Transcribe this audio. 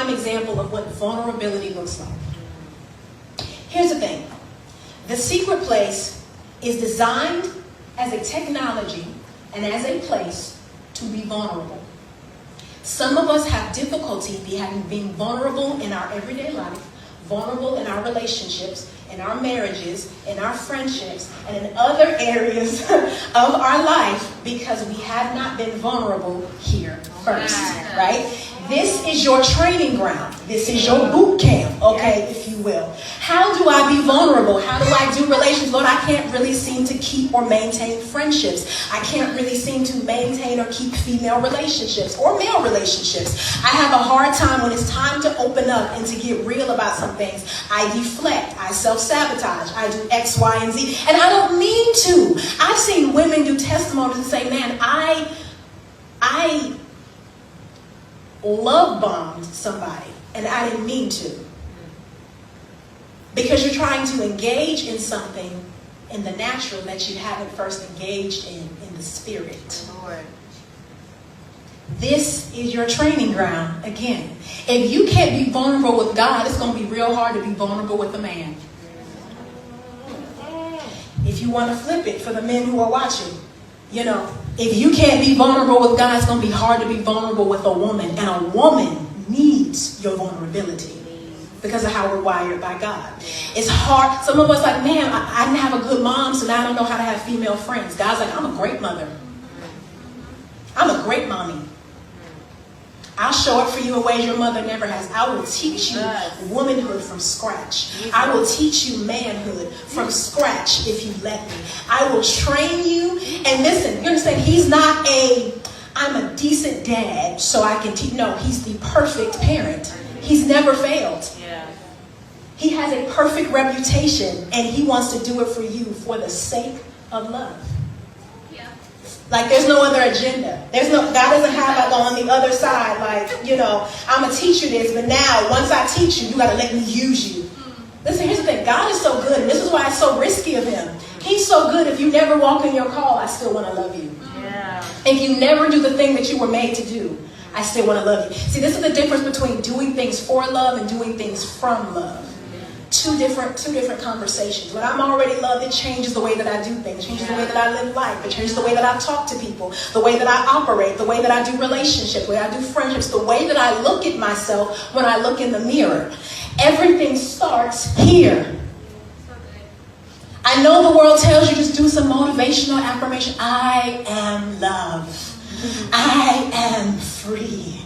prime example of what vulnerability looks like. Here's the thing. The secret place is designed as a technology and as a place to be vulnerable. Some of us have difficulty being vulnerable in our everyday life, vulnerable in our relationships, in our marriages, in our friendships, and in other areas of our life because we have not been vulnerable here first, right? This is your training ground. This is your boot camp, okay, if you will. How do I be vulnerable? How do I do relations? Lord, I can't really seem to keep or maintain friendships. I can't really seem to maintain or keep female relationships or male relationships. I have a hard time when it's time to open up and to get real about some things. I deflect. I self-sabotage. I do X, Y, and Z. And I don't mean to. I've seen women do testimonies and say, man, I love bombed somebody and I didn't mean to. Because you're trying to engage in something in the natural that you haven't first engaged in the spirit. Lord. This is your training ground again. If you can't be vulnerable with God, it's going to be real hard to be vulnerable with a man. If you want to flip it for the men who are watching, if you can't be vulnerable with God, it's going to be hard to be vulnerable with a woman. And a woman needs your vulnerability because of how we're wired by God. It's hard. Some of us like, man, I didn't have a good mom, so now I don't know how to have female friends. God's like, I'm a great mother. I'm a great mommy. I'll show up for you in ways your mother never has. I will teach you womanhood from scratch. I will teach you manhood from scratch if you let me. I will train you. And listen, you understand, he's not I'm a decent dad so I can teach. No, he's the perfect parent. He's never failed. Yeah. He has a perfect reputation and he wants to do it for you for the sake of love. Like there's no other agenda. God doesn't have on the other side, I'm going to teach you this, but now once I teach you, you got to let me use you. Listen, here's the thing. God is so good, and this is why it's so risky of him. He's so good. If you never walk in your call, I still want to love you. Yeah. If you never do the thing that you were made to do, I still want to love you. See, this is the difference between doing things for love and doing things from love. Two different conversations. When I'm already loved, it changes the way that I do things. It changes the way that I live life. It changes the way that I talk to people. The way that I operate. The way that I do relationships. The way I do friendships. The way that I look at myself when I look in the mirror. Everything starts here. I know the world tells you just do some motivational affirmation. I am love. I am free.